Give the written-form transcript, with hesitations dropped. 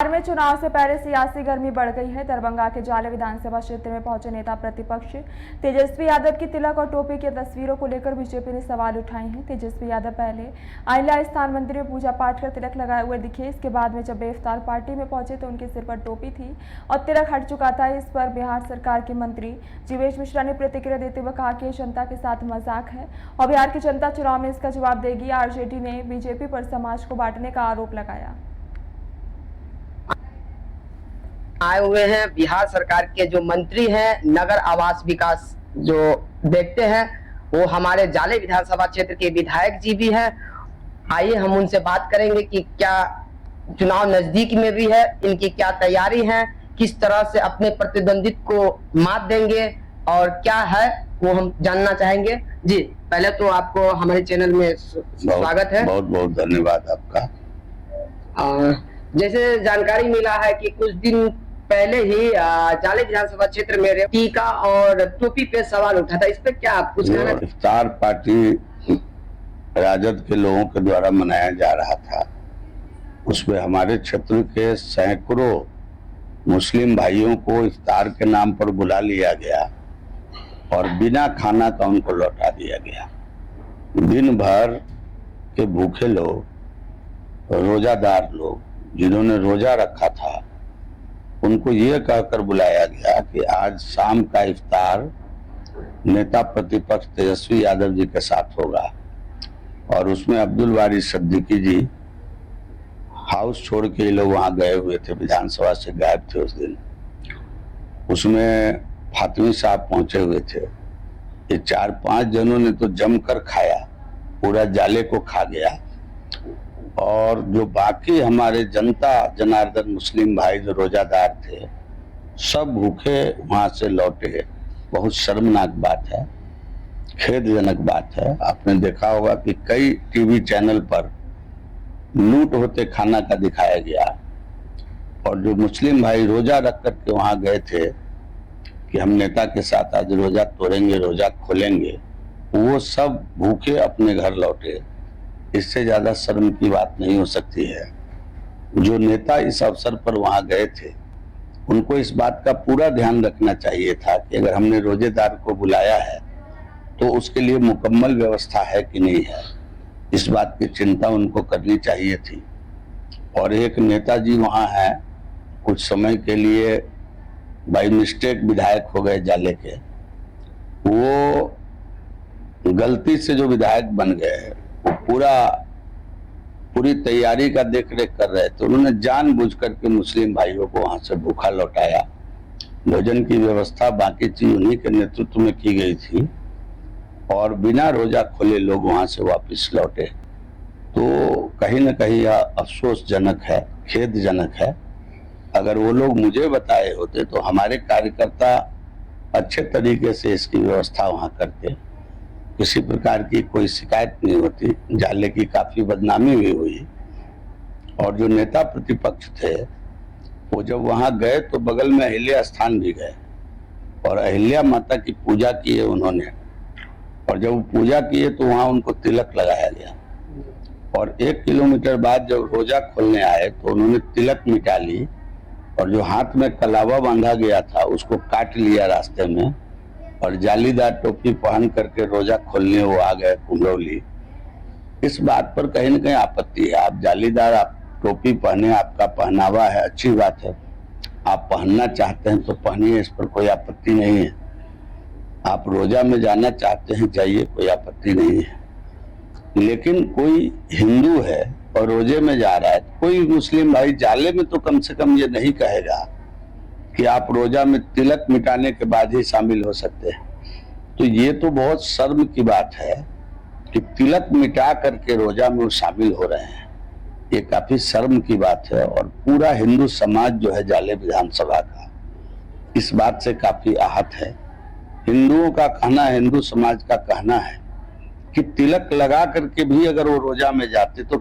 बिहार में चुनाव से पहले सियासी गर्मी बढ़ गई है। दरभंगा के जाले विधानसभा क्षेत्र में पहुंचे नेता प्रतिपक्ष तेजस्वी यादव की तिलक और टोपी की तस्वीरों को लेकर बीजेपी ने सवाल उठाए हैं। तेजस्वी यादव पहले अहिल्या स्थान मंदिर में पूजा पाठ कर तिलक लगाए हुए दिखे। इसके बाद में जब बेइफ्तार पार्टी में पहुंचे तो उनके सिर पर टोपी थी और तिलक हट चुका था। इस पर बिहार सरकार के मंत्री जीवेश मिश्रा ने प्रतिक्रिया देते हुए कहा कि जनता के साथ मजाक है और बिहार की जनता चुनाव में इसका जवाब देगी। आरजेडी ने बीजेपी पर समाज को बांटने का आरोप लगाया। आए हुए हैं बिहार सरकार के जो मंत्री हैं, नगर आवास विकास जो देखते हैं, वो हमारे जाले विधानसभा क्षेत्र के विधायक जी भी हैं। आइए हम उनसे बात करेंगे कि क्या चुनाव नजदीक में भी है, इनकी क्या तैयारी है, किस तरह से अपने प्रतिद्वंदित को मात देंगे और क्या है वो हम जानना चाहेंगे। जी, पहले तो आपको हमारे चैनल में स्वागत है। बहुत बहुत धन्यवाद आपका। जैसे जानकारी मिला है कि कुछ दिन पहले ही जाले विधानसभा क्षेत्र में टीका और टोपी पे सवाल उठा था, इस पे क्या आप कुछ कहना? इफ्तार पार्टी राजद के लोगों के द्वारा मनाया जा रहा था, उसमें हमारे क्षेत्र के सैकड़ों मुस्लिम भाइयों को इफ्तार के नाम पर बुला लिया गया और बिना खाना का उनको लौटा दिया गया। दिन भर के भूखे लोग, रोजादार लोग जिन्होंने रोजा रखा था, उनको ये कहकर बुलाया गया कि आज शाम का इफ्तार नेता प्रतिपक्ष तेजस्वी यादव जी के साथ होगा और उसमें अब्दुल बारी सिद्दीकी जी हाउस छोड़ के ये लोग वहां गए हुए थे, विधानसभा से गायब थे उस दिन। उसमें फातिमी साहब पहुंचे हुए थे। ये 4-5 जनों ने तो जमकर खाया, पूरा जाले को खा गया और जो बाकी हमारे जनता जनार्दन मुस्लिम भाई जो रोजादार थे, सब भूखे वहां से लौटे। बहुत शर्मनाक बात है, खेदजनक बात है। आपने देखा होगा कि कई टीवी चैनल पर लूट होते खाना का दिखाया गया और जो मुस्लिम भाई रोजा रख करके वहां गए थे कि हम नेता के साथ आज रोजा तोड़ेंगे, रोजा खोलेंगे, वो सब भूखे अपने घर लौटे। इससे ज्यादा शर्म की बात नहीं हो सकती है। जो नेता इस अवसर पर वहां गए थे, उनको इस बात का पूरा ध्यान रखना चाहिए था कि अगर हमने रोजेदार को बुलाया है तो उसके लिए मुकम्मल व्यवस्था है कि नहीं है, इस बात की चिंता उनको करनी चाहिए थी। और एक नेताजी वहां है, कुछ समय के लिए बाई मिस्टेक विधायक हो गए जाले के, वो गलती से जो विधायक बन गए, पूरी तैयारी का देखरेख कर रहे थे। उन्होंने जानबूझ करके मुस्लिम भाइयों को वहां से भूखा लौटाया। भोजन की व्यवस्था बाकी चीज उन्हीं के नेतृत्व में की गई थी और बिना रोजा खोले लोग वहां से वापस लौटे। तो कहीं ना कहीं यह अफसोसजनक है, खेदजनक है। अगर वो लोग मुझे बताए होते तो हमारे कार्यकर्ता अच्छे तरीके से इसकी व्यवस्था वहां करते, किसी प्रकार की कोई शिकायत नहीं होती। जाले की काफी बदनामी भी हुई। और जो नेता प्रतिपक्ष थे वो जब वहां गए तो बगल में अहिल्या स्थान भी गए और अहिल्या माता की पूजा की है उन्होंने। और जब वो पूजा किए तो वहां उनको तिलक लगाया गया और 1 किलोमीटर बाद जब रोजा खोलने आए तो उन्होंने तिलक मिटा ली और जो हाथ में कलावा बांधा गया था उसको काट लिया रास्ते में और जालीदार टोपी पहन करके रोजा खोलने वो आ गए कुंभरौली। इस बात पर कहीं ना कहीं आपत्ति है। आप जालीदार आप टोपी पहने, आपका पहनावा है, अच्छी बात है, आप पहनना चाहते हैं तो पहनिए, इस पर कोई आपत्ति नहीं है। आप रोजा में जाना चाहते हैं, जाइए, कोई आपत्ति नहीं है। लेकिन कोई हिंदू है और रोजे में जा रहा है, कोई मुस्लिम भाई जाले में तो कम से कम ये नहीं कहेगा कि आप रोजा में तिलक मिटाने के बाद ही शामिल हो सकते हैं। तो ये तो बहुत शर्म की बात है कि तिलक मिटा करके रोजा में वो शामिल हो रहे हैं। ये काफी शर्म की बात है और पूरा हिंदू समाज जो है जाले विधानसभा का इस बात से काफी आहत है। हिंदुओं का कहना, हिंदू समाज का कहना है कि तिलक लगा करके भी अगर वो रोजा में जाते तो